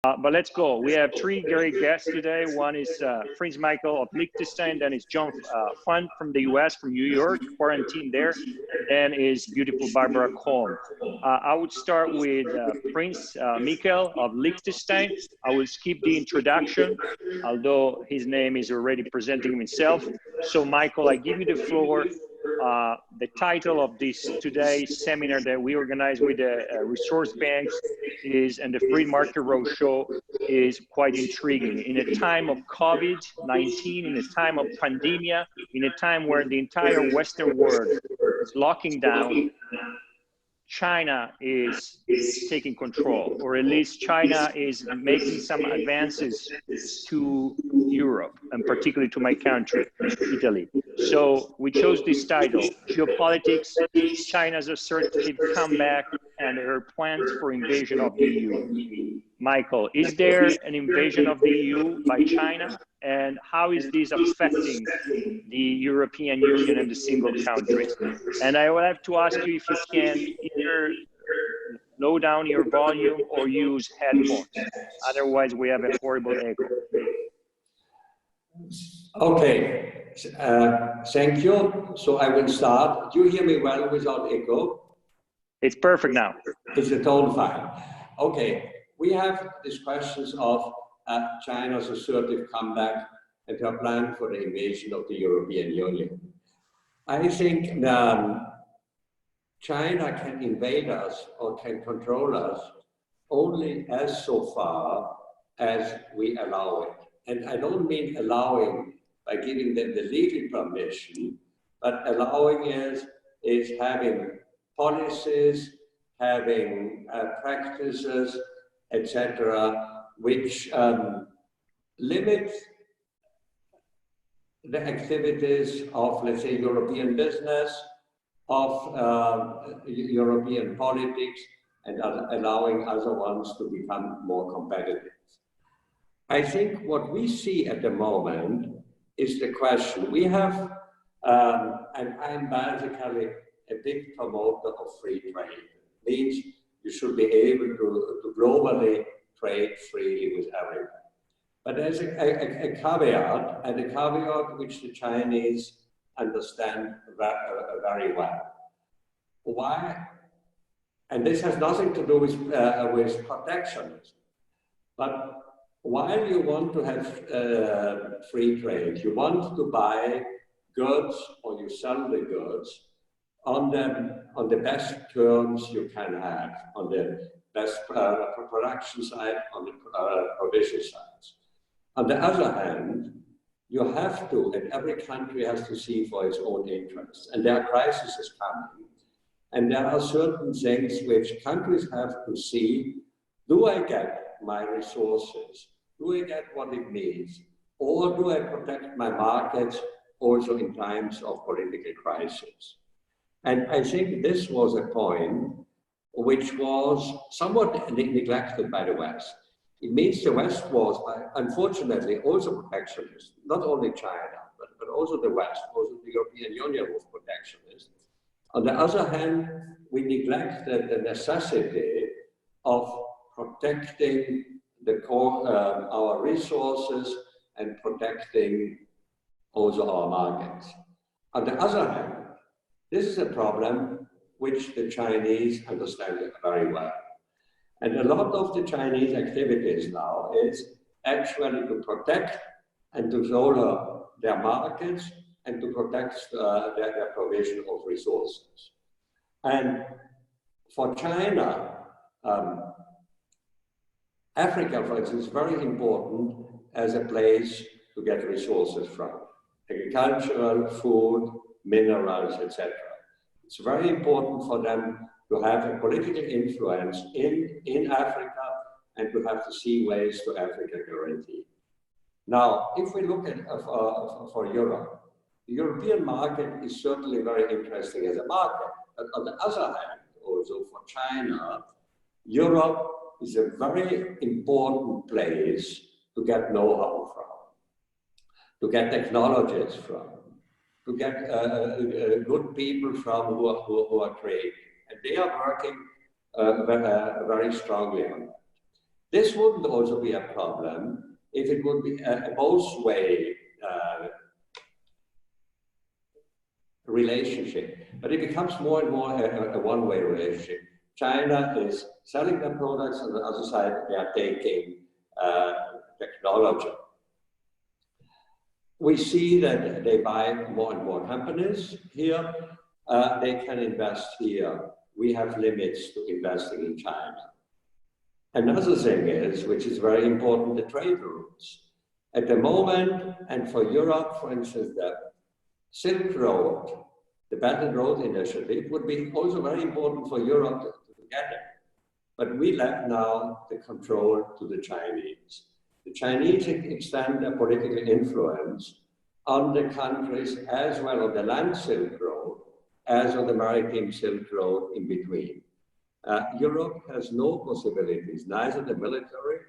But let's go. We have three great guests today. One is Prince Michael of Liechtenstein, then is John Fund from the US, from New York, quarantine there, then is beautiful Barbara Kolm. I would start with Prince Michael of Liechtenstein. I will skip the introduction, although his name is already presenting himself. So Michael, I give you the floor. The title of this today's seminar that we organize with the resource banks is, and the Free Market Roadshow is quite intriguing. In a time of COVID-19, in a time of pandemia, in a time where the entire Western world is locking down, China is taking control, or at least China is making some advances to Europe, and particularly to my country, Italy. So we chose this title, Geopolitics, China's assertive comeback and her plans for invasion of the EU. Michael, is there an invasion of the EU by China? And how is this affecting the European Union and the single countries? And I will have to ask you if you can either low down your volume or use headphones. Otherwise, we have a horrible echo. Okay, thank you. So I will start. Do you hear me well without echo? It's perfect now. It's the tone fine. Okay, we have these questions of China's assertive comeback and her plan for the invasion of the European Union. I think China can invade us or can control us only as so far as we allow it. And I don't mean allowing by giving them the legal permission, but allowing is having policies, having practices, etc., which limit the activities of, let's say, European business, of European politics, and allowing other ones to become more competitive. I think what we see at the moment is the question. We have, and I'm basically a big promoter of free trade. It means you should be able to globally trade freely with everyone. But there's a caveat, and a caveat which the Chinese understand very well. Why? And this has nothing to do with protectionism. But while you want to have free trade, you want to buy goods or you sell the goods on the best terms you can have, on the best production side, on the provision sides. On the other hand, you have to, and every country has to see for its own interests. And there are crises coming. And there are certain things which countries have to see. Do I get my resources? Do I get what it needs? Or do I protect my markets also in times of political crisis? And I think this was a point which was somewhat neglected by the West. It means the West was, unfortunately, also protectionist, not only China, but also the West, also the European Union was protectionist. On the other hand, we neglected the necessity of protecting our resources and protecting also our markets. On the other hand, this is a problem which the Chinese understand very well. And a lot of the Chinese activities now is actually to protect and to control their markets and to protect their provision of resources. And for China, Africa, for instance, is very important as a place to get resources from. Agricultural, food, minerals, etc. It's very important for them to have a political influence in Africa and to have to see ways to Africa guarantee. Now, if we look at for Europe, the European market is certainly very interesting as a market. But on the other hand, also for China, Europe is a very important place to get know-how from, to get technologies from, to get good people from who are trained. And they are working very strongly on that. This wouldn't also be a problem if it would be a both-way relationship, but it becomes more and more a one-way relationship. China is selling their products, on the other side, they are taking technology. We see that they buy more and more companies here. They can invest here. We have limits to investing in China. Another thing is, which is very important, the trade routes. At the moment, and for Europe, for instance, the Silk Road, the Belt and Road Initiative would be also very important for Europe to get it. But we left now the control to the Chinese. The Chinese extend their political influence on the countries as well on the land Silk Road as on the maritime Silk Road in between. Europe has no possibilities, neither the military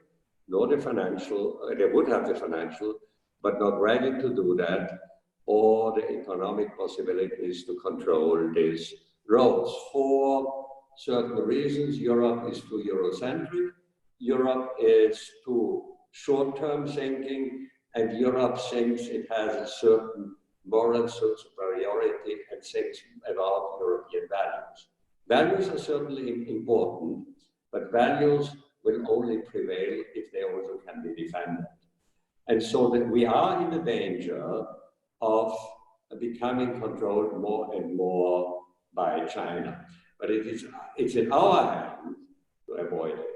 nor the financial. They would have the financial, but not ready to do that, or the economic possibilities to control these roads. For certain reasons, Europe is too Eurocentric, Europe is too short-term thinking, and Europe thinks it has a certain moral superiority and thinks about European values. Values are certainly important, but values will only prevail if they also can be defended. And so that we are in the danger of becoming controlled more and more by China. But it's in our hands to avoid it.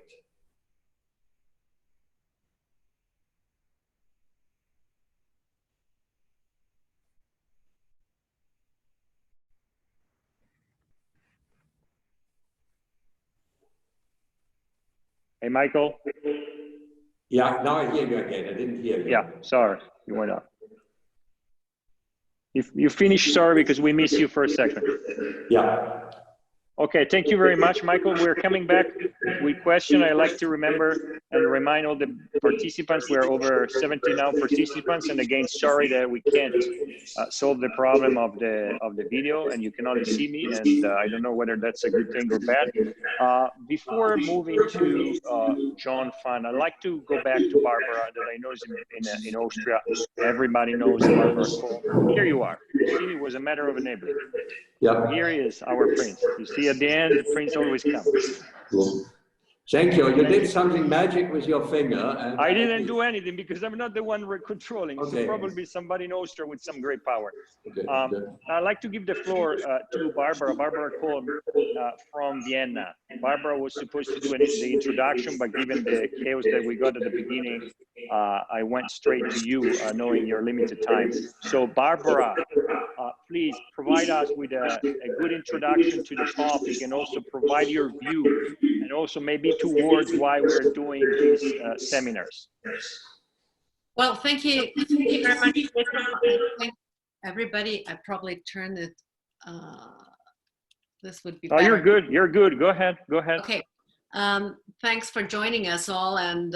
Hey, Michael. Yeah, now I hear you again. I didn't hear you. Yeah, sorry, you went up. You finished, sorry, because we missed you for a second. Yeah. Okay, thank you very much, Michael. We're coming back with question. I like to remember and remind all the participants, we're over 70 now participants, and again, sorry that we can't solve the problem of the video, and you can only see me, and I don't know whether that's a good thing or bad. Before moving to John Fund, I'd like to go back to Barbara, that I know is in Austria. Everybody knows Barbara Kolm. Here you are. You see, it was a matter of enabling. Yeah. Here is our prince. You see, at the end, the prince always comes. Cool. Thank you. You did something magic with your finger. And I didn't do anything because I'm not the one controlling. Okay. So probably somebody in Austria with some great power. Okay. I'd like to give the floor to Barbara Kolm from Vienna. Barbara was supposed to do the introduction, but given the chaos that we got at the beginning, I went straight to you, knowing your limited time. So Barbara, please provide us with a good introduction to the topic, and also provide your view, and also maybe 2 words why we're doing these seminars. Well, thank you very much. Thank everybody. I probably turn it. This would be better. Oh, you're good. You're good. Go ahead. Go ahead. Okay. Thanks for joining us all, and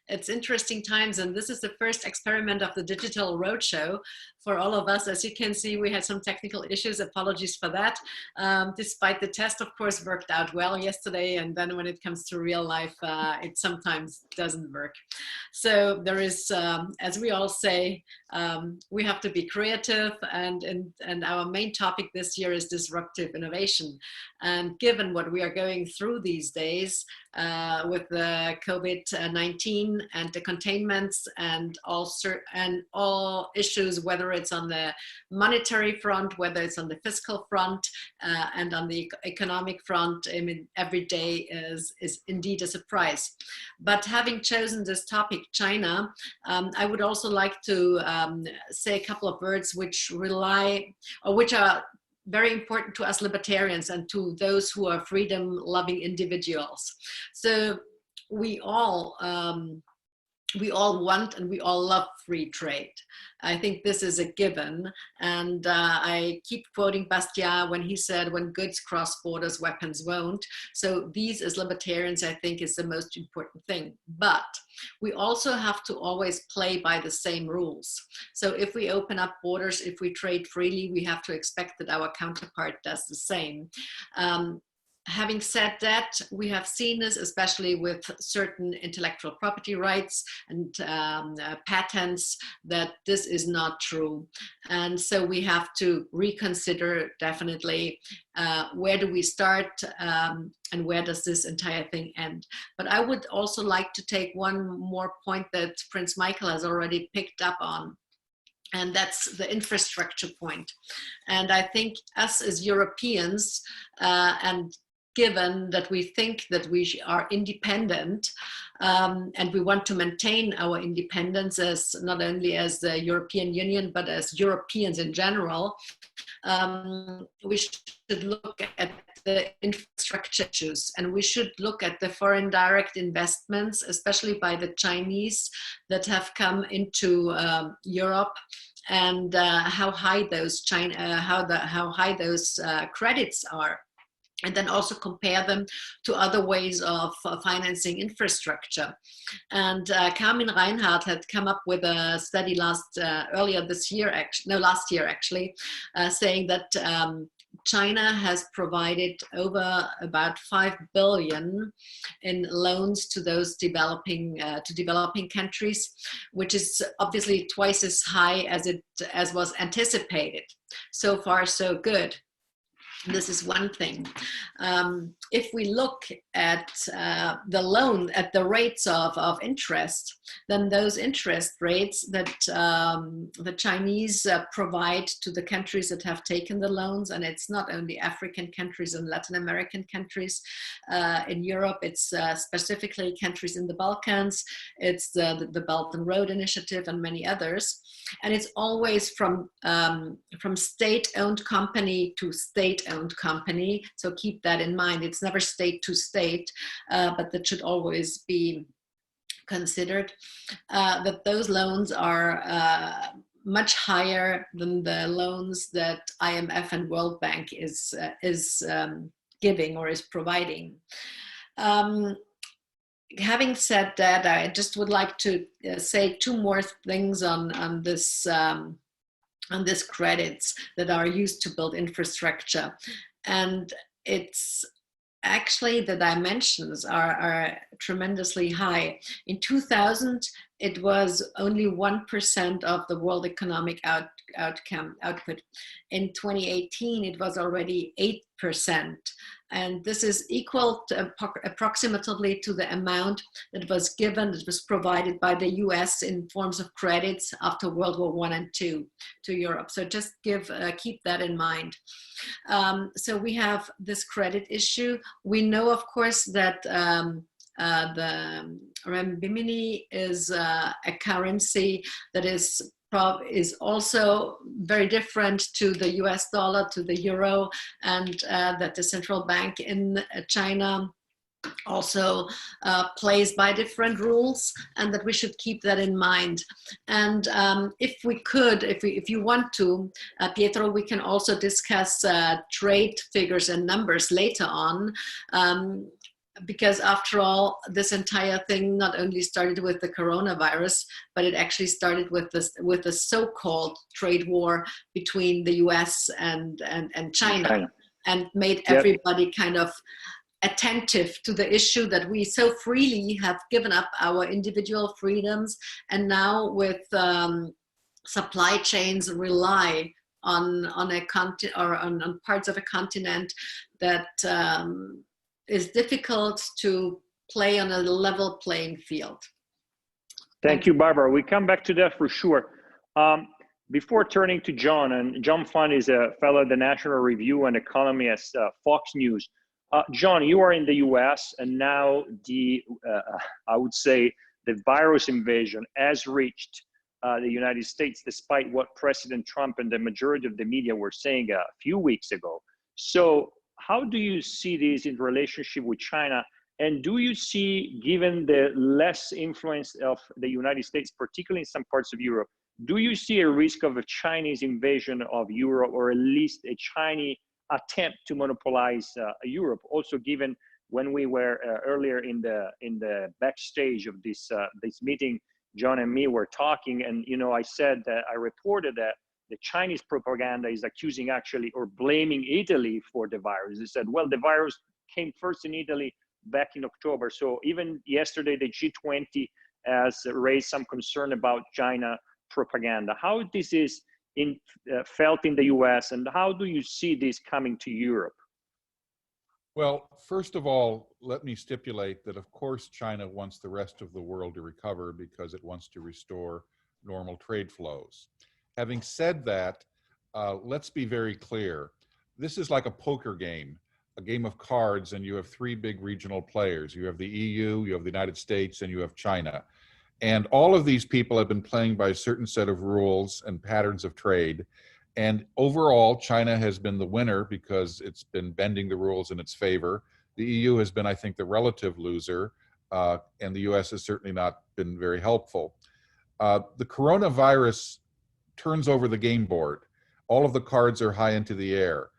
it's interesting times, and this is the first experiment of the digital roadshow for all of us. As you can see, we had some technical issues. Apologies for that. Despite the test, of course, worked out well yesterday, and then when it comes to real life, it sometimes doesn't work. So there is, as we all say, we have to be creative, and our main topic this year is disruptive innovation. And given what we are going through these days, with the COVID-19 and the containments and all issues, whether it's on the monetary front, whether it's on the fiscal front, and on the economic front, I mean, every day is indeed a surprise. But having chosen this topic, China, I would also like to say a couple of words which are very important to us libertarians and to those who are freedom-loving individuals. So we all want and we all love free trade. I think this is a given. And I keep quoting Bastiat when he said, when goods cross borders, weapons won't. So these as libertarians, I think, is the most important thing. But we also have to always play by the same rules. So if we open up borders, if we trade freely, we have to expect that our counterpart does the same. Having said that, we have seen this, especially with certain intellectual property rights and patents, that this is not true. And so we have to reconsider definitely where do we start and where does this entire thing end. But I would also like to take one more point that Prince Michael has already picked up on. And that's the infrastructure point. And I think us as Europeans, and given that we think that we are independent and we want to maintain our independence as not only as the European Union, but as Europeans in general, we should look at the infrastructure issues, and we should look at the foreign direct investments, especially by the Chinese that have come into Europe, and how high those credits are. And then also compare them to other ways of financing infrastructure. And Carmen Reinhardt had come up with a study last year actually, saying that China has provided over about 5 billion in loans to those developing countries, which is obviously twice as high as was anticipated. So far, so good. This is one thing. If we look at the rates of interest, then those interest rates that the Chinese provide to the countries that have taken the loans, and it's not only African countries and Latin American countries in Europe, it's specifically countries in the Balkans, it's the Belt and Road Initiative and many others. And it's always from state-owned company to state-owned company. So keep that in mind. It's never state to state, but that should always be considered. That those loans are much higher than the loans that IMF and World Bank is giving or is providing. Having said that, I just would like to say two more things on this credits that are used to build infrastructure. And it's actually the dimensions are tremendously high. In 2000, it was only 1% of the world economic output. In 2018, it was already 8%. And this is equal to approximately to the amount that was provided by the US in forms of credits after World War I and II to Europe. So just keep that in mind. So we have this credit issue. We know, of course, that the renminbi is a currency that is also very different to the US dollar, to the euro, and that the central bank in China also plays by different rules, and that we should keep that in mind. And if you want to, Pietro, we can also discuss trade figures and numbers later on. Because after all, this entire thing not only started with the coronavirus, but it actually started with the so-called trade war between the US and China, and made everybody kind of attentive to the issue that we so freely have given up our individual freedoms, and now with supply chains rely on a continent or on parts of a continent that is difficult to play on a level playing field. Thank you, Barbara. We come back to that for sure. Before turning to John, and John Fund is a fellow at the National Review and economist at Fox News. John, you are in the US, and now I would say the virus invasion has reached the United States, despite what President Trump and the majority of the media were saying a few weeks ago. So how do you see this in relationship with China? And do you see, given the less influence of the United States, particularly in some parts of Europe, do you see a risk of a Chinese invasion of Europe, or at least a Chinese attempt to monopolize Europe? Also, given when we were earlier in the backstage of this meeting, John and me were talking, and I said that I reported that the Chinese propaganda is accusing actually or blaming Italy for the virus. They said, well, the virus came first in Italy back in October. So even yesterday, the G20 has raised some concern about China propaganda. How this is felt in the US, and how do you see this coming to Europe? Well, first of all, let me stipulate that, of course, China wants the rest of the world to recover because it wants to restore normal trade flows. Having said that, let's be very clear. This is like a poker game, a game of cards, and you have three big regional players. You have the EU, you have the United States, and you have China. And all of these people have been playing by a certain set of rules and patterns of trade. And overall, China has been the winner because it's been bending the rules in its favor. The EU has been, I think, the relative loser, and the US has certainly not been very helpful. The coronavirus turns over the game board. All of the cards are high into the air.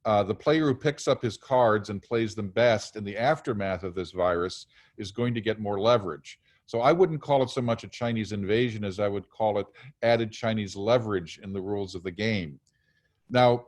The player who picks up his cards and plays them best in the aftermath of this virus is going to get more leverage. So I wouldn't call it so much a Chinese invasion as I would call it added Chinese leverage in the rules of the game. Now,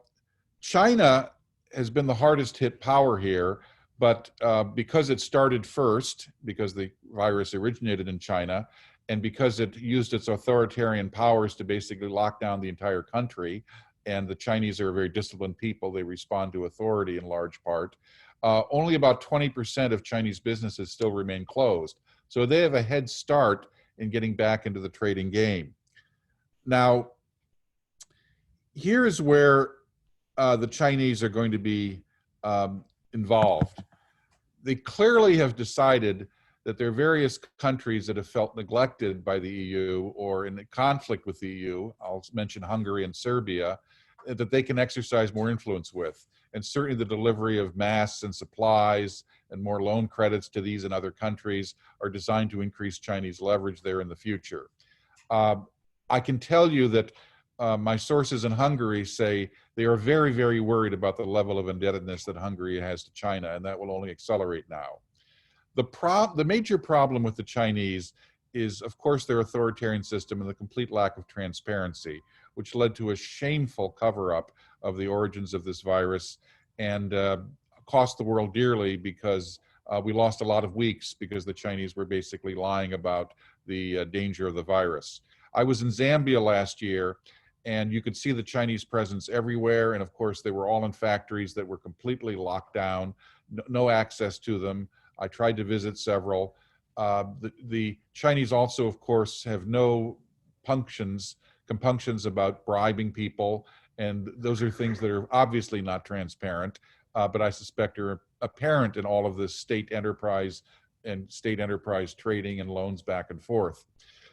China has been the hardest hit power here, but because it started first, because the virus originated in China, and because it used its authoritarian powers to basically lock down the entire country, and the Chinese are a very disciplined people, they respond to authority in large part, only about 20% of Chinese businesses still remain closed. So they have a head start in getting back into the trading game. Now, here's where the Chinese are going to be involved. They clearly have decided that there are various countries that have felt neglected by the EU or in conflict with the EU, I'll mention Hungary and Serbia, that they can exercise more influence with. And certainly the delivery of masks and supplies and more loan credits to these and other countries are designed to increase Chinese leverage there in the future. I can tell you that my sources in Hungary say they are very, very worried about the level of indebtedness that Hungary has to China, and that will only accelerate now. The major problem with the Chinese is, of course, their authoritarian system and the complete lack of transparency, which led to a shameful cover-up of the origins of this virus and cost the world dearly because we lost a lot of weeks because the Chinese were basically lying about the danger of the virus. I was in Zambia last year, and you could see the Chinese presence everywhere, and of course they were all in factories that were completely locked down, no access to them. I tried to visit several. The Chinese also, of course, have no compunctions about bribing people, and those are things that are obviously not transparent, but I suspect are apparent in all of this state enterprise and state enterprise trading and loans back and forth.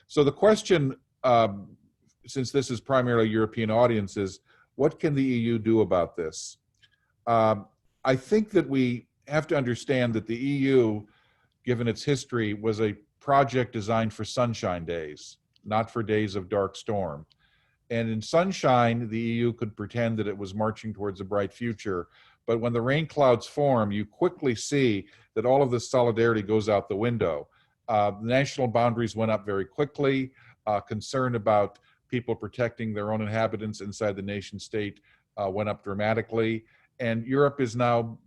So the question, since this is primarily European audiences, what can the EU do about this? I think that we have to understand that the EU, given its history, was a project designed for sunshine days, not for days of dark storm. And in sunshine, the EU could pretend that it was marching towards a bright future. But when the rain clouds form, you quickly see that all of this solidarity goes out the window. National boundaries went up very quickly. Concern about people protecting their own inhabitants inside the nation state went up dramatically. And Europe is now,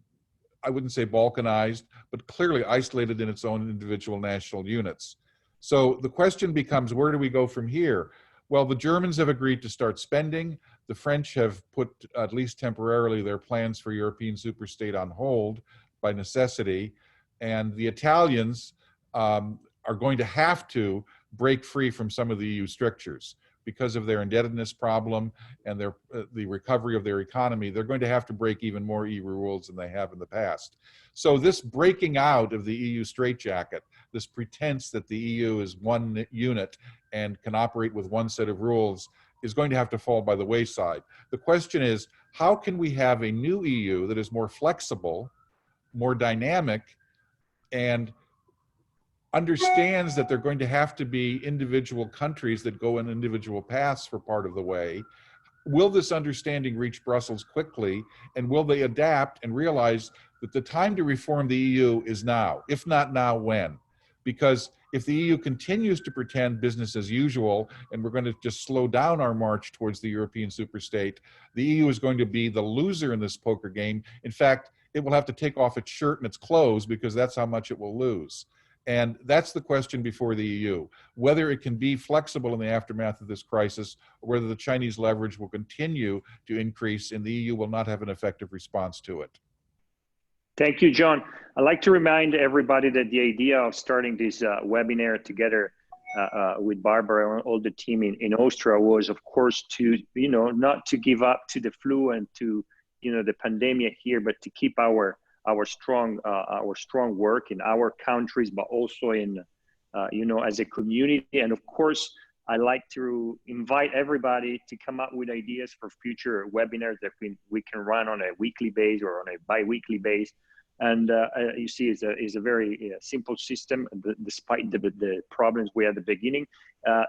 I wouldn't say balkanized, but clearly isolated in its own individual national units. So the question becomes, where do we go from here? Well, the Germans have agreed to start spending. The French have put, at least temporarily, their plans for European superstate on hold by necessity. And the Italians are going to have to break free from some of the EU strictures. Because of their indebtedness problem and the recovery of their economy, they're going to have to break even more EU rules than they have in the past. So this breaking out of the EU straitjacket, this pretense that the EU is one unit and can operate with one set of rules, is going to have to fall by the wayside. The question is, how can we have a new EU that is more flexible, more dynamic, and understands that they're going to have to be individual countries that go in individual paths for part of the way? Will this understanding reach Brussels quickly, and will they adapt and realize that the time to reform the EU is now? If not now, when? Because if the EU continues to pretend business as usual and we're going to just slow down our march towards the European superstate, the EU is going to be the loser in this poker game. In fact, it will have to take off its shirt and its clothes because that's how much it will lose. And that's the question before the EU, whether it can be flexible in the aftermath of this crisis, or whether the Chinese leverage will continue to increase and the EU will not have an effective response to it. Thank you, John. I'd like to remind everybody that the idea of starting this webinar together with Barbara and all the team in Austria was, of course, to, not to give up to the flu and to, the pandemic here, but to keep our strong work in our countries, but also in, as a community. And of course, I like to invite everybody to come up with ideas for future webinars that we can run on a weekly base or on a bi-weekly base. And you see, it's a very simple system, despite the problems we had at the beginning.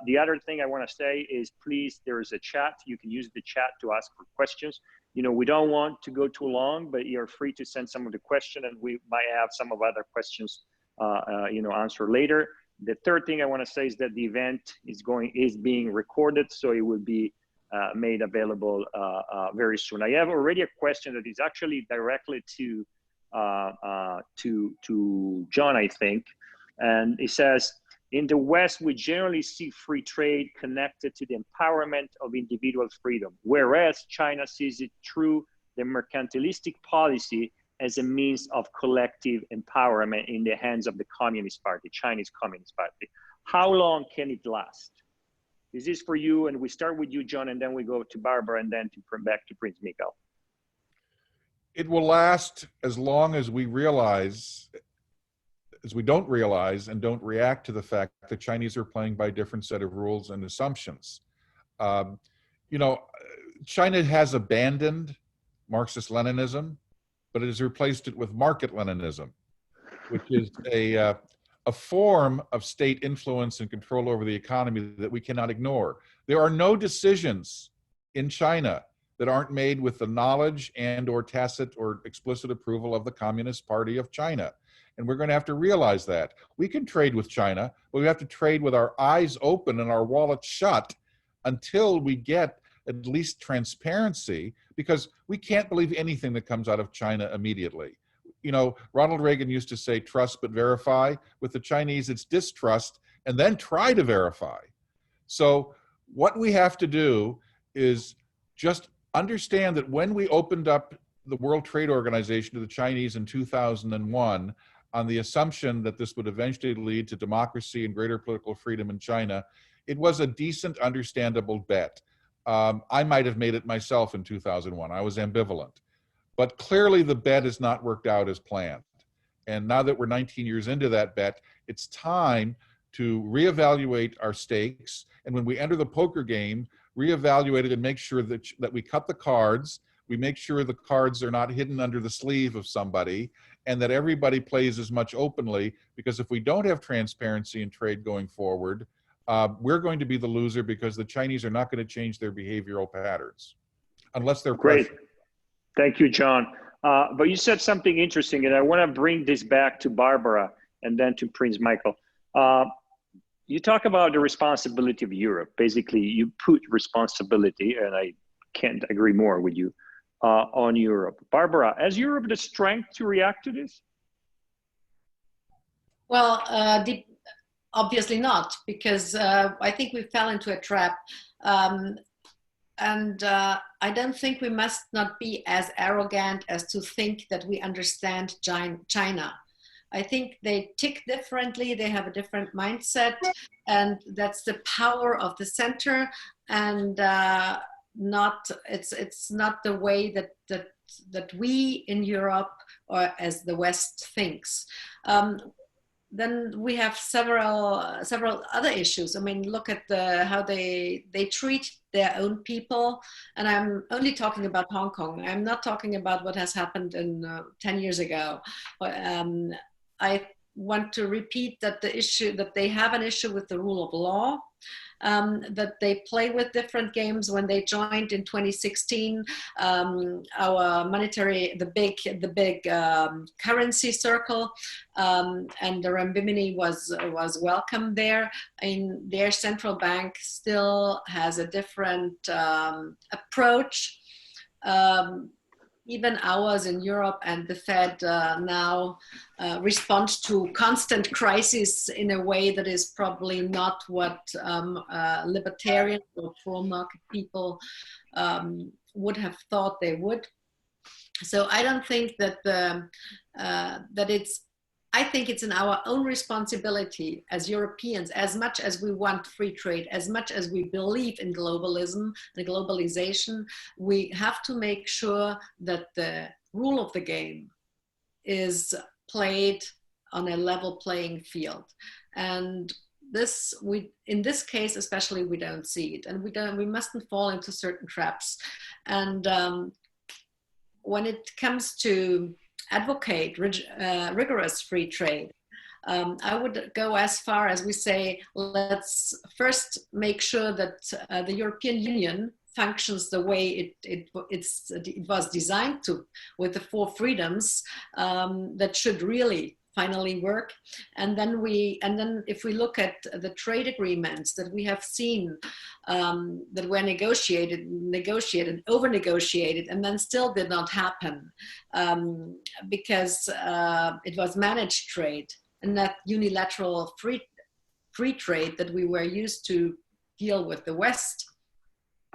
The other thing I want to say is, please, there is a chat. You can use the chat to ask for questions. We don't want to go too long, but you're free to send some of the questions, and we might have some of other questions, answered later. The third thing I want to say is that the event is being recorded, so it will be made available very soon. I have already a question that is actually directly to John, I think, and it says, in the West, we generally see free trade connected to the empowerment of individual freedom, whereas China sees it through the mercantilistic policy as a means of collective empowerment in the hands of the Communist Party, Chinese Communist Party. How long can it last? This is for you, and we start with you, John, and then we go to Barbara, and then back to Prince Michael. It will last as long as we don't realize and don't react to the fact that the Chinese are playing by a different set of rules and assumptions. China has abandoned Marxist-Leninism, but it has replaced it with market-Leninism, which is a form of state influence and control over the economy that we cannot ignore. There are no decisions in China that aren't made with the knowledge and or tacit or explicit approval of the Communist Party of China. And we're going to have to realize that. We can trade with China, but we have to trade with our eyes open and our wallets shut until we get at least transparency, because we can't believe anything that comes out of China immediately. Ronald Reagan used to say, trust but verify. With the Chinese, it's distrust and then try to verify. So what we have to do is just understand that when we opened up the World Trade Organization to the Chinese in 2001, on the assumption that this would eventually lead to democracy and greater political freedom in China, it was a decent, understandable bet. I might have made it myself in 2001. I was ambivalent. But clearly the bet has not worked out as planned. And now that we're 19 years into that bet, it's time to reevaluate our stakes. And when we enter the poker game, reevaluate it and make sure that we cut the cards, we make sure the cards are not hidden under the sleeve of somebody, and that everybody plays as much openly, because if we don't have transparency in trade going forward, we're going to be the loser, because the Chinese are not going to change their behavioral patterns unless they're great. pressured. Thank you, John. But you said something interesting, and I want to bring this back to Barbara and then to Prince Michael. You talk about the responsibility of Europe. Basically, you put responsibility, and I can't agree more with you, on Europe. Barbara, has Europe the strength to react to this? Well, obviously not, because I think we fell into a trap. And I don't think we must not be as arrogant as to think that we understand China. I think they tick differently, they have a different mindset, and that's the power of the center, and it's not the way that we in Europe or as the West thinks. Then we have several other issues. I mean, look at how they treat their own people, and I'm only talking about Hong Kong. I'm not talking about what has happened in 10 years ago. I want to repeat that they have an issue with the rule of law, that they play with different games. When they joined in 2016, our the big currency circle, and the renminbi was welcome there. In their central bank still has a different approach. even ours in Europe and the Fed now respond to constant crises in a way that is probably not what libertarian or pro-market people would have thought they would. So I don't think that I think it's in our own responsibility as Europeans, as much as we want free trade, as much as we believe in globalism and globalization, we have to make sure that the rule of the game is played on a level playing field. And in this case especially, we don't see it, and we mustn't fall into certain traps. And when it comes to advocate rigorous free trade, I would go as far as we say, let's first make sure that the European Union functions the way it was designed to, with the 4 freedoms that should really finally work. And then if we look at the trade agreements that we have seen that were negotiated, over-negotiated, and then still did not happen because it was managed trade and not unilateral free trade that we were used to deal with the West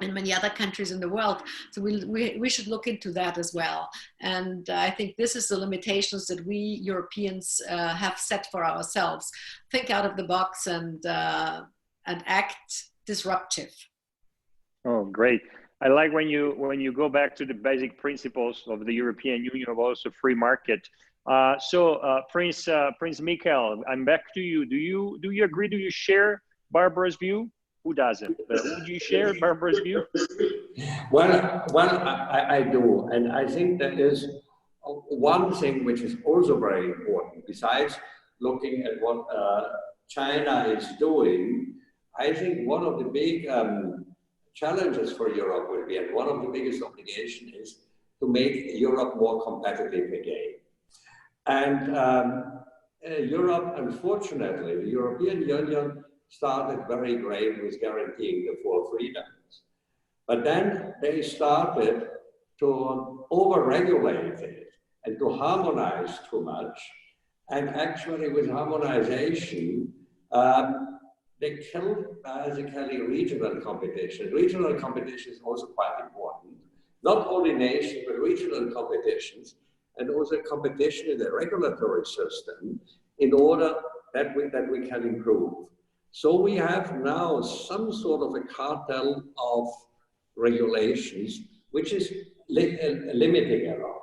and many other countries in the world. So we should look into that as well. And I think this is the limitations that we Europeans have set for ourselves. Think out of the box and act disruptive. Oh, great. I like when you go back to the basic principles of the European Union, of also free market. Prince Michael, I'm back to you. Do you agree? Do you share Barbara's view? Who doesn't? Would you share Barbara's view? Well, I do. And I think there is one thing which is also very important, besides looking at what China is doing. I think one of the big challenges for Europe will be, and one of the biggest obligations is to make Europe more competitive again. And Europe, unfortunately, the European Union started very great with guaranteeing the 4 freedoms. But then they started to over-regulate it and to harmonize too much. And actually with harmonization, they killed basically regional competition. Regional competition is also quite important. Not only nation, but regional competitions, and also competition in the regulatory system in order that we can improve. So we have now some sort of a cartel of regulations, which is limiting a lot.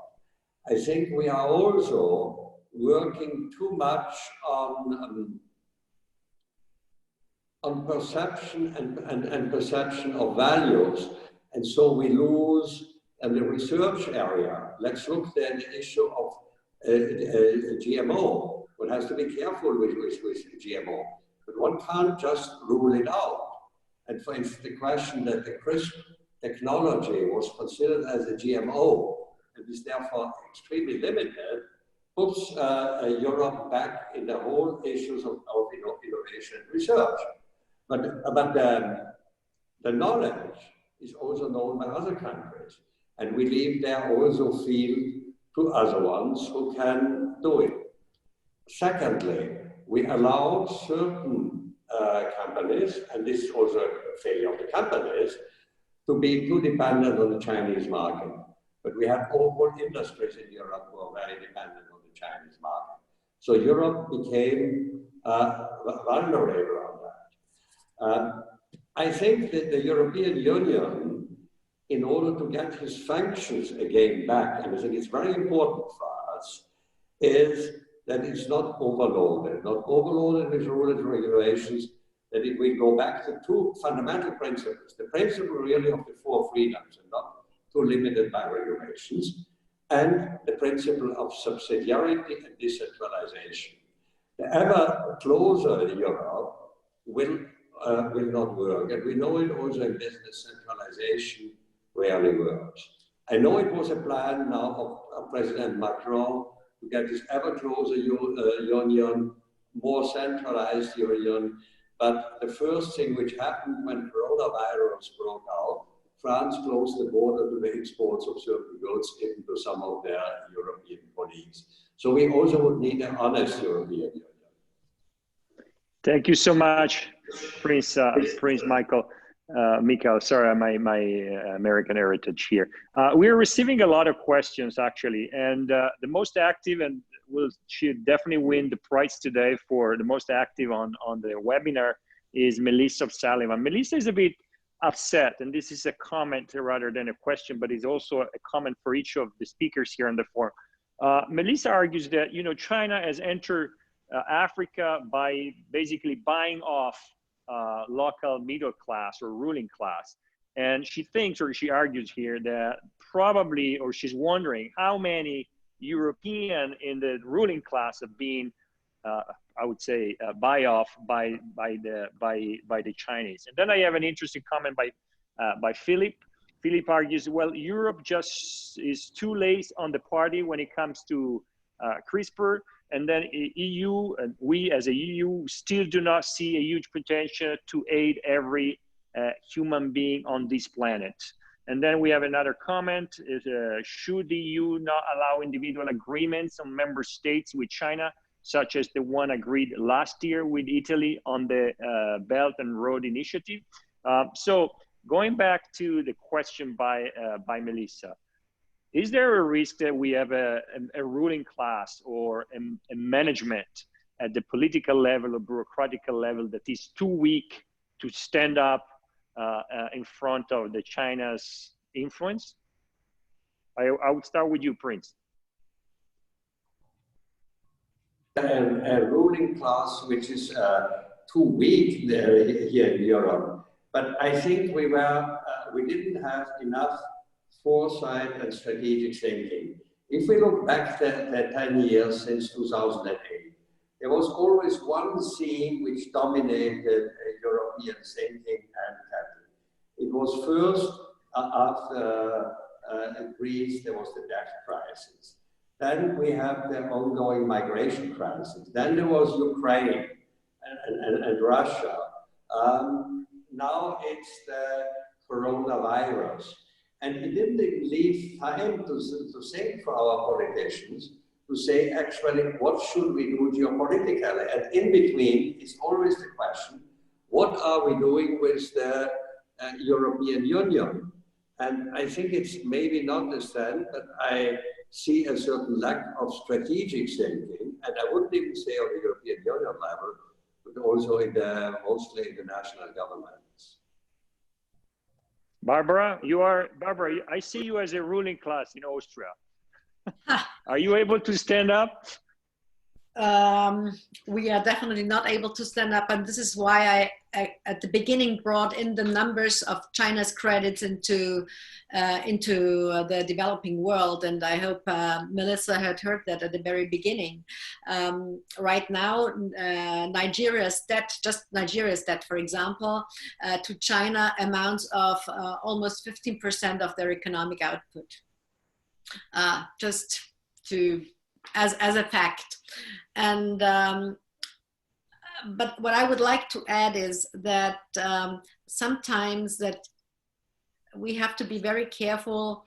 I think we are also working too much on perception and perception of values. And so we lose in the research area. Let's look then at the issue of GMO. One has to be careful with GMO. But one can't just rule it out. And for instance, the question that the CRISPR technology was considered as a GMO and is therefore extremely limited, puts Europe back in the whole issues of innovation and research. But the knowledge is also known by other countries. And we leave there also field to other ones who can do it. Secondly, we allowed certain companies, and this is also a failure of the companies, to be too dependent on the Chinese market. But we have whole industries in Europe who are very dependent on the Chinese market. So Europe became vulnerable on that. I think that the European Union, in order to get his functions again back, and I think it's very important for us, is that it's not overloaded with rules and regulations, that it will go back to 2 fundamental principles. The principle really of the 4 freedoms and not too limited by regulations, and the principle of subsidiarity and decentralization. The ever closer Europe will not work. And we know it also in business, centralization rarely works. I know it was a plan now of President Macron to get this ever closer union, more centralized union. But the first thing which happened when coronavirus broke out, France closed the border to the exports of certain goods into some of their European colleagues. So we also would need an honest European Union. Thank you so much, Prince Michael. Mikhail, sorry, my American heritage here. We are receiving a lot of questions actually, and the most active, and should definitely win the prize today for the most active on the webinar, is Melissa Sullivan. Melissa is a bit upset, and this is a comment rather than a question, but it's also a comment for each of the speakers here on the forum. Melissa argues that, you know, China has entered Africa by basically buying off local middle class or ruling class. And she thinks, or she argues here, that probably, or she's wondering how many European in the ruling class have been, I would say, buy off by the Chinese. And then I have an interesting comment by Philip. Philip argues, well, Europe just is too late on the party when it comes to CRISPR, and then EU, and we as a EU still do not see a huge potential to aid every human being on this planet. And then we have another comment, should the EU not allow individual agreements on member states with China, such as the one agreed last year with Italy on the Belt and Road Initiative? So going back to the question by Melissa, is there a risk that we have a ruling class or a management at the political level or bureaucratic level that is too weak to stand up in front of the China's influence? I would start with you, Prince. A ruling class which is too weak there here in Europe. But I think we didn't have enough foresight and strategic thinking. If we look back the 10 years since 2008, there was always one theme which dominated European thinking and capital. It was first after Greece, there was the debt crisis. Then we have the ongoing migration crisis. Then there was Ukraine and Russia. Now it's the coronavirus. And it didn't leave time to think for our politicians to say, actually, what should we do geopolitically? And in between is always the question, what are we doing with the European Union? And I think it's maybe not the stand, but I see a certain lack of strategic thinking, and I wouldn't even say on the European Union level, but also mostly in the national governments. Barbara, I see you as a ruling class in Austria. Are you able to stand up? We are definitely not able to stand up, and this is why I at the beginning brought in the numbers of China's credits into the developing world, and I hope Melissa had heard that at the very beginning. Right now, Nigeria's debt, for example, to China amounts of almost 15% of their economic output. Just to as a fact. And but what I would like to add is that sometimes that we have to be very careful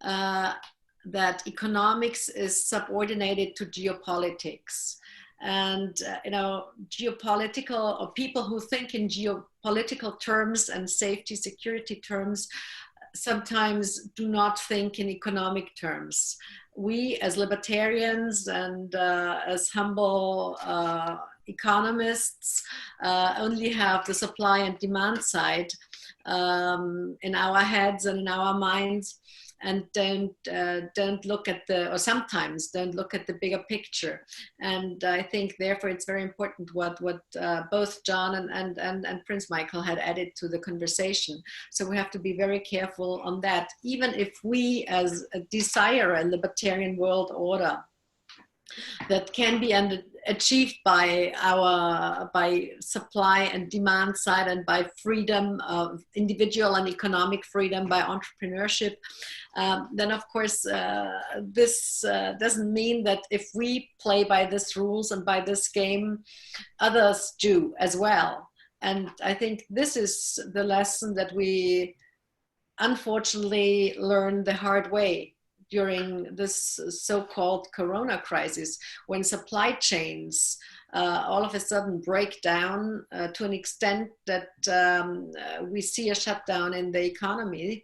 that economics is subordinated to geopolitics. And you know, geopolitical, or people who think in geopolitical terms and safety security terms sometimes do not think in economic terms. We as libertarians and as humble economists only have the supply and demand side in our heads and in our minds, and don't look at or sometimes don't look at the bigger picture. And I think therefore it's very important what both John and Prince Michael had added to the conversation. So we have to be very careful on that, even if we as desire a libertarian world order that can be achieved by supply and demand side, and by freedom of individual and economic freedom, by entrepreneurship. Then of course this doesn't mean that if we play by these rules and by this game, others do as well. And I think this is the lesson that we unfortunately learned the hard way during this so-called corona crisis, when supply chains all of a sudden break down to an extent that we see a shutdown in the economy.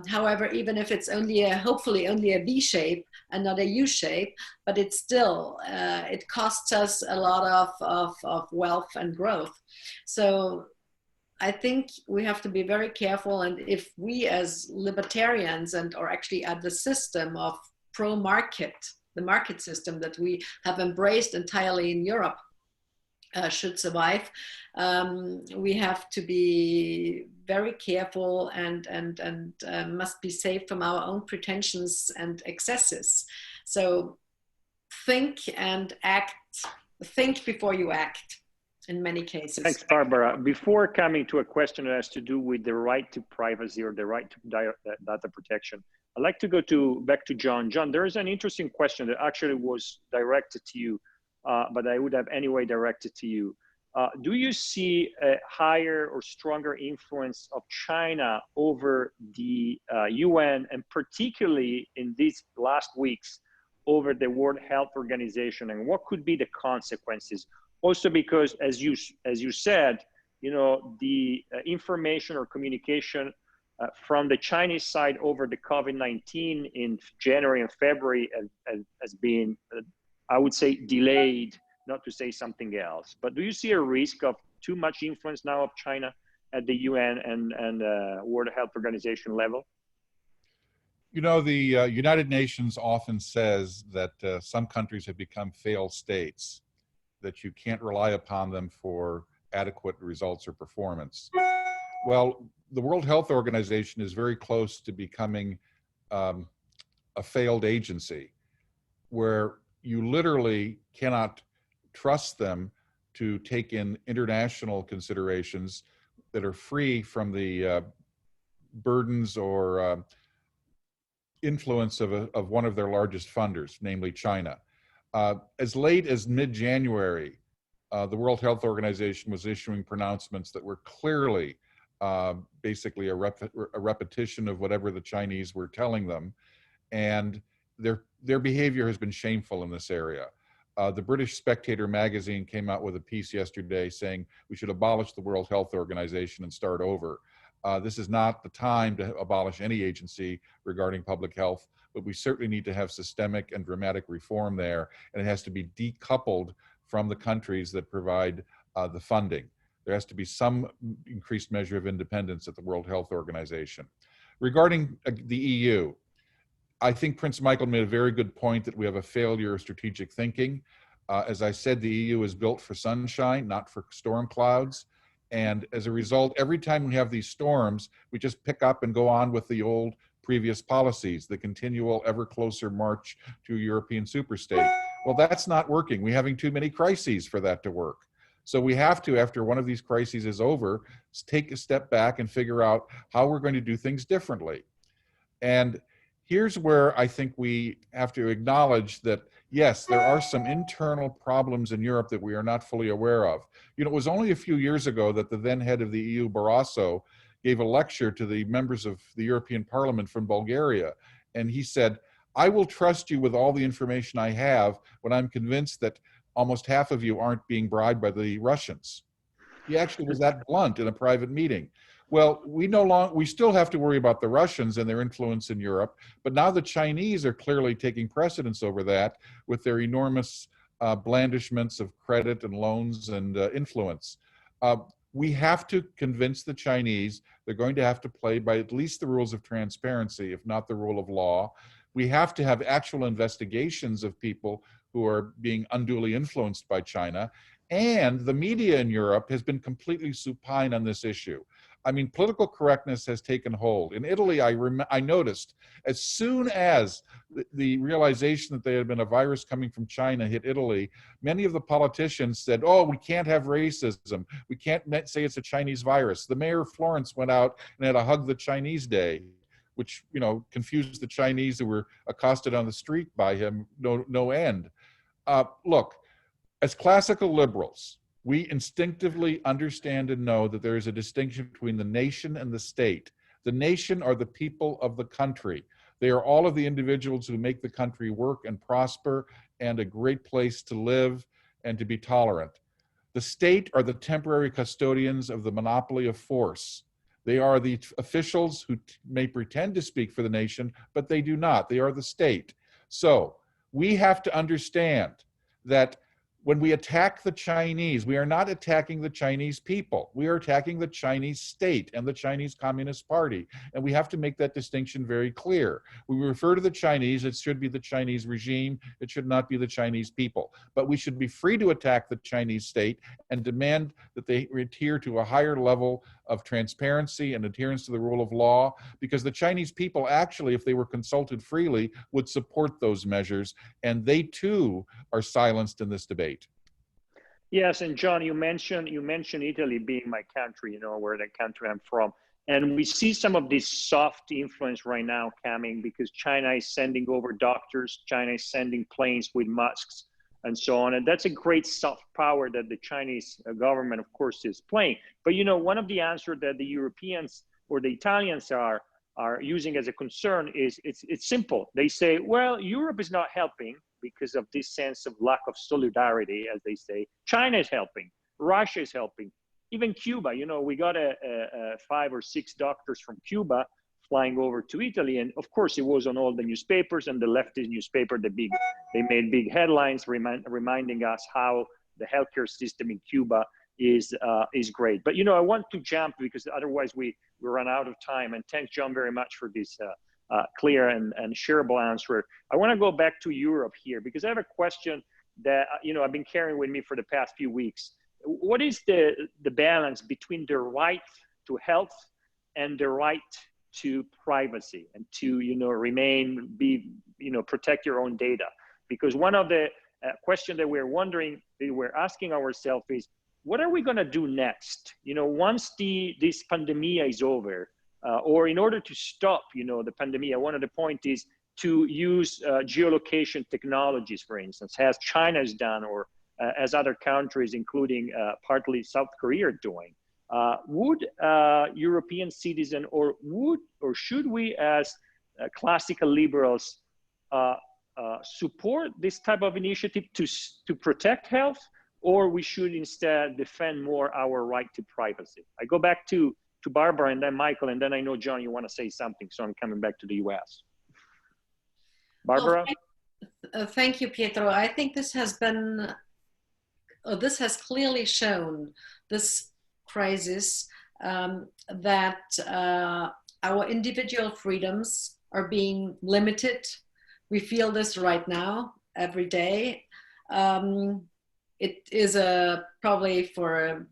However, even if it's only hopefully only a V shape and not a U shape, but it's still, it costs us a lot of wealth and growth. So I think we have to be very careful, and if we as libertarians or actually at the system of pro-market, the market system that we have embraced entirely in Europe should survive, we have to be very careful and must be safe from our own pretensions and excesses. So think and act, think before you act. In many cases. Thanks, Barbara. Before coming to a question that has to do with the right to privacy or the right to data protection, I'd like to go back to John. John, there is an interesting question that actually was directed to you, but I would have anyway directed to you. Do you see a higher or stronger influence of China over the UN, and particularly in these last weeks over the World Health Organization, and what could be the consequences? Also, because as you said, you know, the information or communication from the Chinese side over the COVID-19 in January and February has been, I would say, delayed, not to say something else. But do you see a risk of too much influence now of China at the UN and World Health Organization level? You know, the United Nations often says that some countries have become failed states, that you can't rely upon them for adequate results or performance. Well, the World Health Organization is very close to becoming a failed agency, where you literally cannot trust them to take in international considerations that are free from the burdens or influence of one of their largest funders, namely China. As late as mid-January, the World Health Organization was issuing pronouncements that were clearly basically a repetition of whatever the Chinese were telling them, and their behavior has been shameful in this area. The British Spectator magazine came out with a piece yesterday saying we should abolish the World Health Organization and start over. This is not the time to abolish any agency regarding public health, but we certainly need to have systemic and dramatic reform there, and it has to be decoupled from the countries that provide the funding. There has to be some increased measure of independence at the World Health Organization. Regarding the EU, I think Prince Michael made a very good point that we have a failure of strategic thinking. As I said, the EU is built for sunshine, not for storm clouds. And as a result, every time we have these storms, we just pick up and go on with the old previous policies, the continual ever closer march to a European superstate. Well, that's not working. We're having too many crises for that to work. So we have to, after one of these crises is over, take a step back and figure out how we're going to do things differently. And here's where I think we have to acknowledge that, yes, there are some internal problems in Europe that we are not fully aware of. You know, it was only a few years ago that the then head of the EU, Barroso, gave a lecture to the members of the European Parliament from Bulgaria. And he said, I will trust you with all the information I have when I'm convinced that almost half of you aren't being bribed by the Russians. He actually was that blunt in a private meeting. Well, we still have to worry about the Russians and their influence in Europe, but now the Chinese are clearly taking precedence over that with their enormous blandishments of credit and loans and influence. We have to convince the Chinese they're going to have to play by at least the rules of transparency, if not the rule of law. We have to have actual investigations of people who are being unduly influenced by China. And the media in Europe has been completely supine on this issue. I mean, political correctness has taken hold. In Italy, I noticed as soon as the realization that there had been a virus coming from China hit Italy, many of the politicians said, oh, we can't have racism. We can't say it's a Chinese virus. The mayor of Florence went out and had a Hug the Chinese Day, which, you know, confused the Chinese who were accosted on the street by him no end. Look, as classical liberals, we instinctively understand and know that there is a distinction between the nation and the state. The nation are the people of the country. They are all of the individuals who make the country work and prosper and a great place to live and to be tolerant. The state are the temporary custodians of the monopoly of force. They are the officials who may pretend to speak for the nation, but they do not. They are the state. So we have to understand that when we attack the Chinese, we are not attacking the Chinese people. We are attacking the Chinese state and the Chinese Communist Party. And we have to make that distinction very clear. We refer to the Chinese, it should be the Chinese regime. It should not be the Chinese people. But we should be free to attack the Chinese state and demand that they adhere to a higher level of transparency and adherence to the rule of law, because the Chinese people actually, if they were consulted freely, would support those measures. And they too are silenced in this debate. Yes, and John, you mentioned Italy being my country, you know, where the country I'm from. And we see some of this soft influence right now coming because China is sending over doctors, China is sending planes with masks and so on. And that's a great soft power that the Chinese government, of course, is playing. But, you know, one of the answers that the Europeans or the Italians are using as a concern is it's simple. They say, well, Europe is not helping because of this sense of lack of solidarity, as they say. China is helping, Russia is helping, even Cuba. You know, we got 5 or 6 doctors from Cuba flying over to Italy, and of course it was on all the newspapers, and the leftist newspaper, they made big headlines reminding us how the healthcare system in Cuba is great. But you know, I want to jump because otherwise we run out of time. And thanks, John, very much for this clear and shareable answer. I want to go back to Europe here because I have a question that, you know, I've been carrying with me for the past few weeks. What is the balance between the right to health and the right to privacy and to, you know, protect your own data? Because one of the questions that we're asking ourselves is, what are we going to do next? You know, once this pandemic is over, or in order to stop, you know, the pandemic, one of the points is to use geolocation technologies, for instance, as China has done, or as other countries, including partly South Korea, are doing. Would European citizen, or should we as classical liberals support this type of initiative to protect health, or we should instead defend more our right to privacy? I go back to Barbara and then Michael, and then I know, John, you want to say something, so I'm coming back to the US. Barbara? Well, thank you, Pietro. I think this has clearly shown, this crisis, that our individual freedoms are being limited. We feel this right now, every day. It is probably for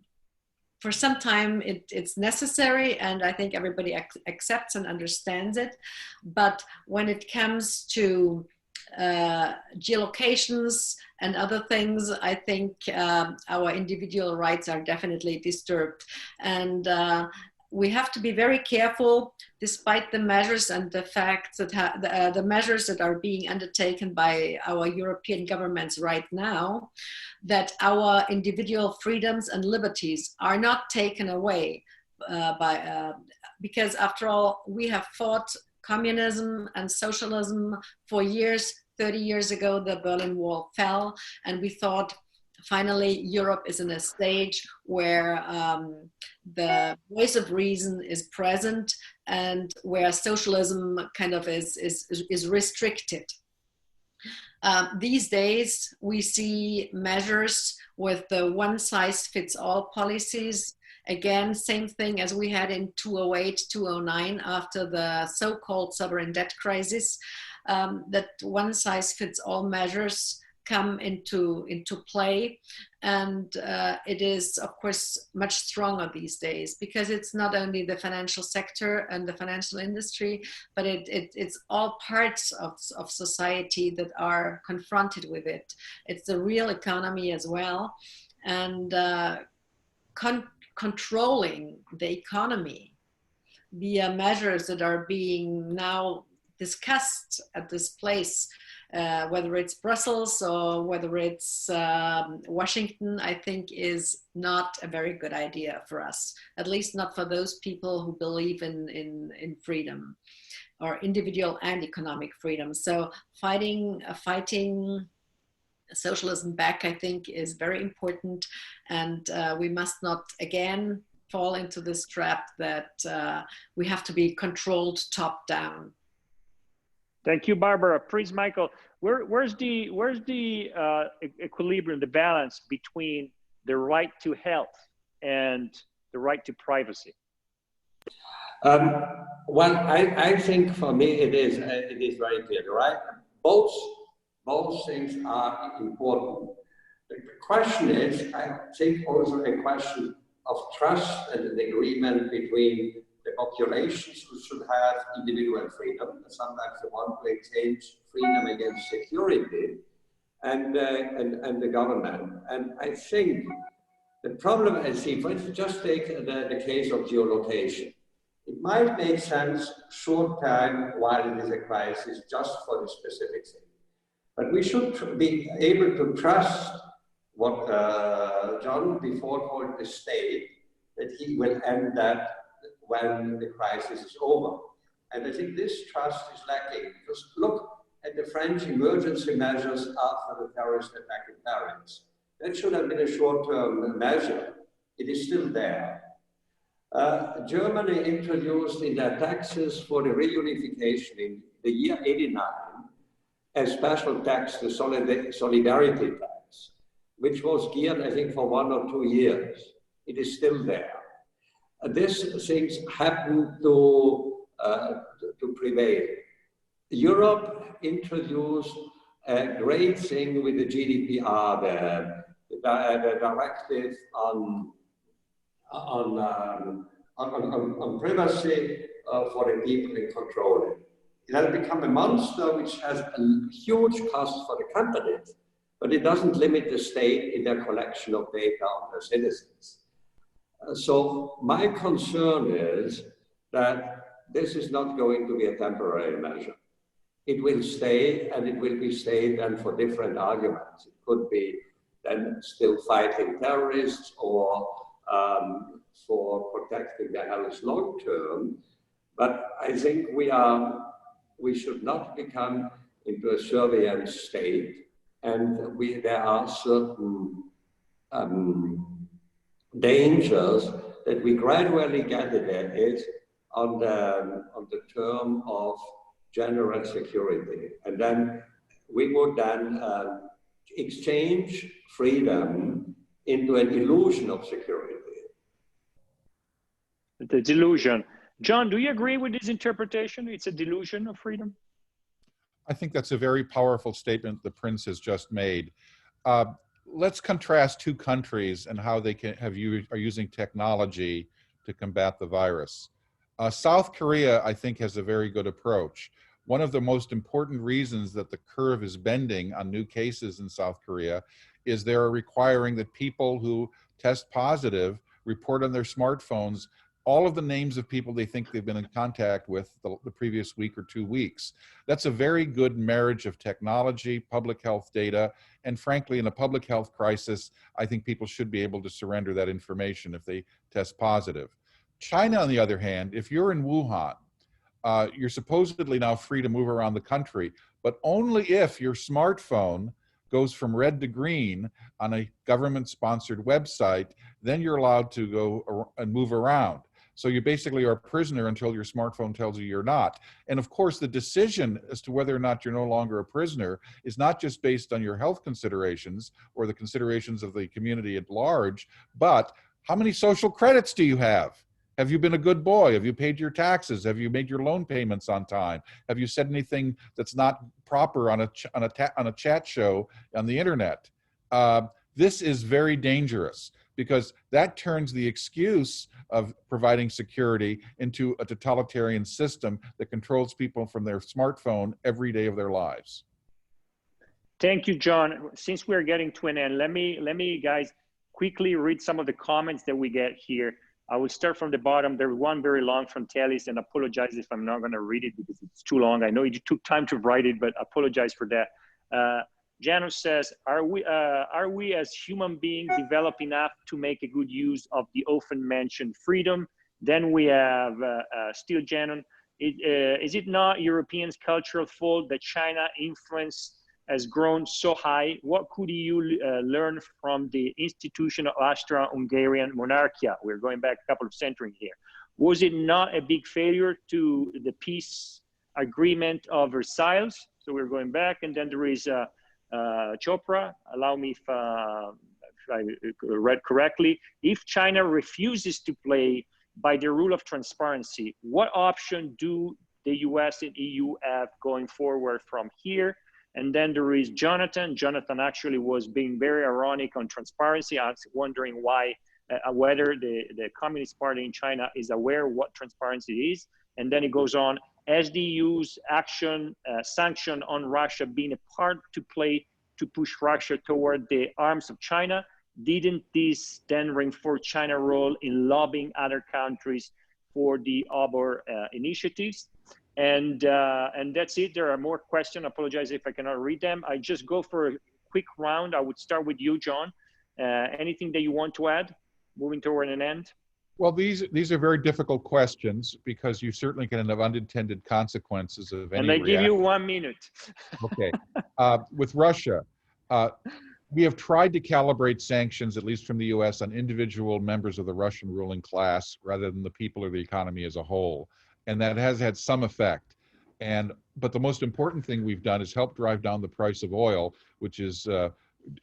some time, it's necessary, and I think everybody accepts and understands it. But when it comes to geolocations and other things, I think our individual rights are definitely disturbed. And we have to be very careful, despite the measures and the fact that the measures that are being undertaken by our European governments right now, that our individual freedoms and liberties are not taken away because after all, we have fought communism and socialism for years. 30 years ago, the Berlin Wall fell, and we thought finally Europe is in a stage where the voice of reason is present and where socialism kind of is restricted. These days, we see measures with the one-size-fits-all policies. Again, same thing as we had in 2008, 2009, after the so-called sovereign debt crisis, that one-size-fits-all measures come into play. And it is, of course, much stronger these days, because it's not only the financial sector and the financial industry, but it's all parts of society that are confronted with it. It's the real economy as well. And controlling the economy via measures that are being now discussed at this place whether it's Brussels or whether it's Washington, I think is not a very good idea for us, at least not for those people who believe in freedom or individual and economic freedom. So fighting socialism back, I think, is very important, and we must not again fall into this trap that we have to be controlled top down. Thank you, Barbara. Prince Michael, where's the equilibrium, the balance between the right to health and the right to privacy? Well, I think for me it is very clear, right? Both things are important. The question is, I think, also a question of trust and an agreement between the populations who should have individual freedom, and sometimes they want to exchange freedom against security, and the government. And I think the problem I see, for instance, just take the case of geolocation. It might make sense short term while it is a crisis just for the specific thing. But we should be able to trust what John before called the state, that he will end that when the crisis is over. And I think this trust is lacking, because look at the French emergency measures after the terrorist attack in Paris. That should have been a short-term measure. It is still there. Germany introduced in their taxes for the reunification in the year '89 a special tax, the solidarity tax, which was geared, I think, for 1 or 2 years. It is still there. These things happen to prevail. Europe introduced a great thing with the GDPR, the directive on privacy for the people in control. It has become a monster which has a huge cost for the companies, but it doesn't limit the state in their collection of data on their citizens. So my concern is that this is not going to be a temporary measure. It will stay, and it will be stayed then for different arguments. It could be then still fighting terrorists or for protecting their health long term. But I think we should not become into a surveillance state, and there are certain dangers that we gradually get at it on the term of general security, and then we would then exchange freedom into an illusion of security. The delusion. John, do you agree with this interpretation? It's a delusion of freedom? I think that's a very powerful statement the Prince has just made. Let's contrast two countries and how they are using technology to combat the virus. South Korea, I think, has a very good approach. One of the most important reasons that the curve is bending on new cases in South Korea is they're requiring that people who test positive report on their smartphones all of the names of people they think they've been in contact with the previous week or 2 weeks. That's a very good marriage of technology, public health data, and frankly, in a public health crisis, I think people should be able to surrender that information if they test positive. China, on the other hand, if you're in Wuhan, you're supposedly now free to move around the country, but only if your smartphone goes from red to green on a government-sponsored website, then you're allowed to go and move around. So you basically are a prisoner until your smartphone tells you you're not. And of course, the decision as to whether or not you're no longer a prisoner is not just based on your health considerations or the considerations of the community at large, but how many social credits do you have? Have you been a good boy? Have you paid your taxes? Have you made your loan payments on time? Have you said anything that's not proper on a chat show on the internet? This is very dangerous because that turns the excuse of providing security into a totalitarian system that controls people from their smartphone every day of their lives. Thank you, John. Since we're getting to an end, let me guys quickly read some of the comments that we get here. I will start from the bottom. There's one very long from Tellis, and apologize if I'm not going to read it because it's too long. I know you took time to write it, but apologize for that. Janos says, are we as human beings develop enough to make a good use of the often mentioned freedom? Then we have still Janon. Is it not Europeans' cultural fault that China influence has grown so high? What could you learn from the institution of Austro-Hungarian monarchy? We're going back a couple of centuries here. Was it not a big failure to the peace agreement of Versailles? So we're going back, and then there is Chopra. Allow me if I read correctly. If China refuses to play by the rule of transparency, what option do the US and EU have going forward from here? And then there is Jonathan. Jonathan actually was being very ironic on transparency. I was wondering why, whether the Communist Party in China is aware what transparency is. And then it goes on, as the EU's action, sanction on Russia being a part to play to push Russia toward the arms of China, didn't this then reinforce China's role in lobbying other countries for the other initiatives? And that's it. There are more questions. I apologize if I cannot read them. I just go for a quick round. I would start with you, John. Anything that you want to add, moving toward an end? Well, these are very difficult questions because you certainly can have unintended consequences of any And I give you 1 minute. Okay. With Russia, we have tried to calibrate sanctions, at least from the US, on individual members of the Russian ruling class rather than the people or the economy as a whole. And that has had some effect. But the most important thing we've done is help drive down the price of oil, which has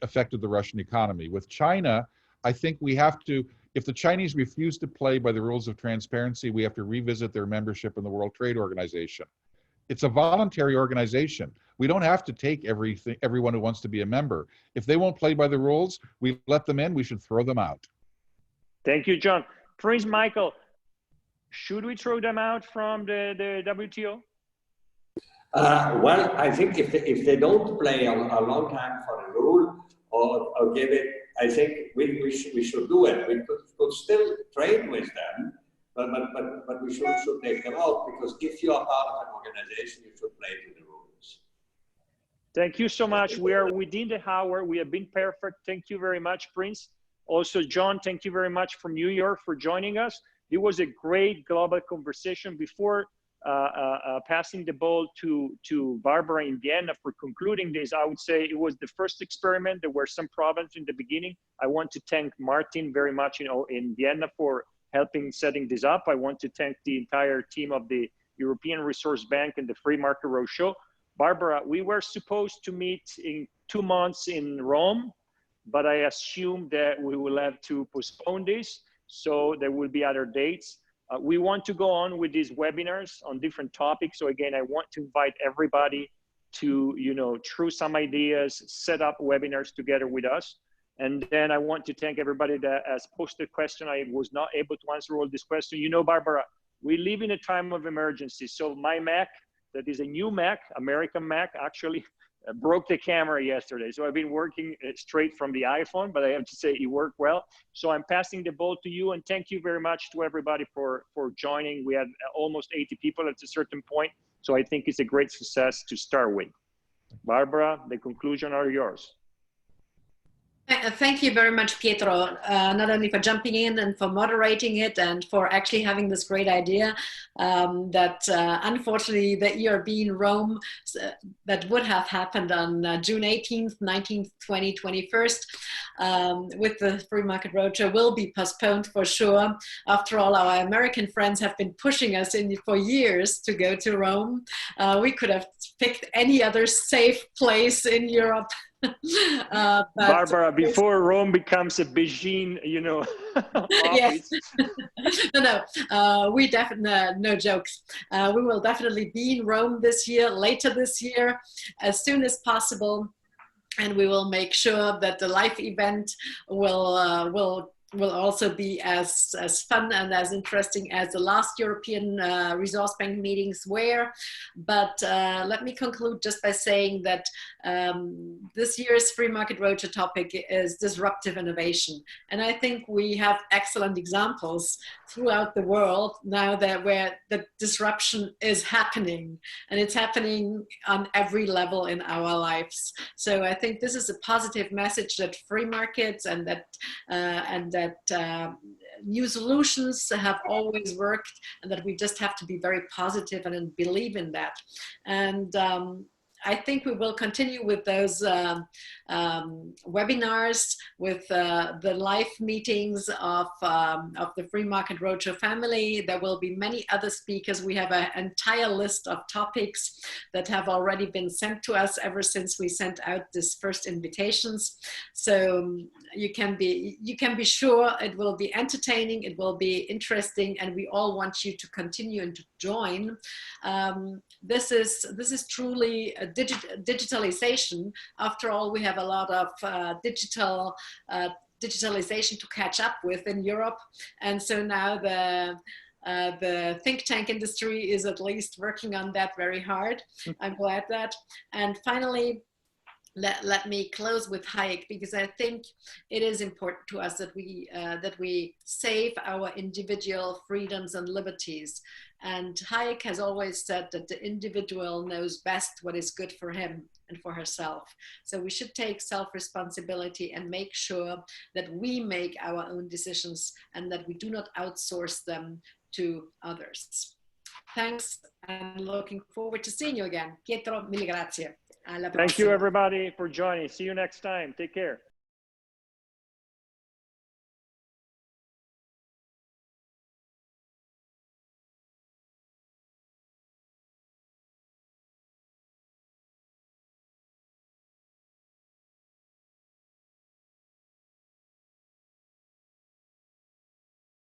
affected the Russian economy. With China, I think we have to, if the Chinese refuse to play by the rules of transparency, we have to revisit their membership in the World Trade Organization. It's a voluntary organization. We don't have to take everyone who wants to be a member. If they won't play by the rules, we let them in, we should throw them out. Thank you, John. Prince Michael, should we throw them out from the WTO? Well, I think if they don't play a long time for the rule or give it, I think we should do it. We could still trade with them, but we should take them out, because if you are part of an organization, you should play to the rules. Thank you so much. We are within the hour. We have been perfect. Thank you very much, Prince. Also, John, thank you very much from New York for joining us. It was a great global conversation. Before passing the ball to Barbara in Vienna for concluding this, I would say it was the first experiment. There were some problems in the beginning. I want to thank Martin very much, in Vienna for helping setting this up. I want to thank the entire team of the European Resource Bank and the Free Market Roadshow. Barbara, we were supposed to meet in 2 months in Rome, but I assume that we will have to postpone this. So there will be other dates. We want to go on with these webinars on different topics. So again, I want to invite everybody to, through some ideas, set up webinars together with us. And then I want to thank everybody that has posted questions. I was not able to answer all these questions. Barbara, we live in a time of emergency. So my Mac, that is a new Mac, American Mac, actually broke the camera yesterday. So I've been working straight from the iPhone, but I have to say it worked well. So I'm passing the ball to you, and thank you very much to everybody for joining. We had almost 80 people at a certain point. So I think it's a great success to start with. Barbara, the conclusion are yours. Thank you very much, Pietro, not only for jumping in and for moderating it and for actually having this great idea that unfortunately the ERB in Rome that would have happened on June 18th, 19th, 20, 21st with the Free Market Roadshow will be postponed for sure. After all, our American friends have been pushing us in for years to go to Rome. We could have picked any other safe place in Europe. Barbara, before Rome becomes a Beijing, yes. No, we definitely, no jokes. We will definitely be in Rome this year, later this year, as soon as possible. And we will make sure that the live event will will also be as fun and as interesting as the last European Resource Bank meetings were. But let me conclude just by saying that this year's Free Market Roadshow topic is disruptive innovation. And I think we have excellent examples throughout the world now that where the disruption is happening, and it's happening on every level in our lives. So I think this is a positive message that free markets and that new solutions have always worked, and that we just have to be very positive and believe in that. And I think we will continue with those webinars, with the live meetings of the Free Market Roadshow family. There will be many other speakers. We have an entire list of topics that have already been sent to us ever since we sent out this first invitations. So you can be sure it will be entertaining, it will be interesting, and we all want you to continue and to join. This is truly a digitalization. After all, we have a lot of digitalization to catch up with in Europe, and so now the think tank industry is at least working on that very hard. I'm glad that. And finally, let me close with Hayek, because I think it is important to us that we save our individual freedoms and liberties. And Hayek has always said that the individual knows best what is good for him and for herself. So we should take self-responsibility and make sure that we make our own decisions and that we do not outsource them to others. Thanks, and looking forward to seeing you again. Pietro, mille grazie. Thank you, everybody, for joining. See you next time. Take care.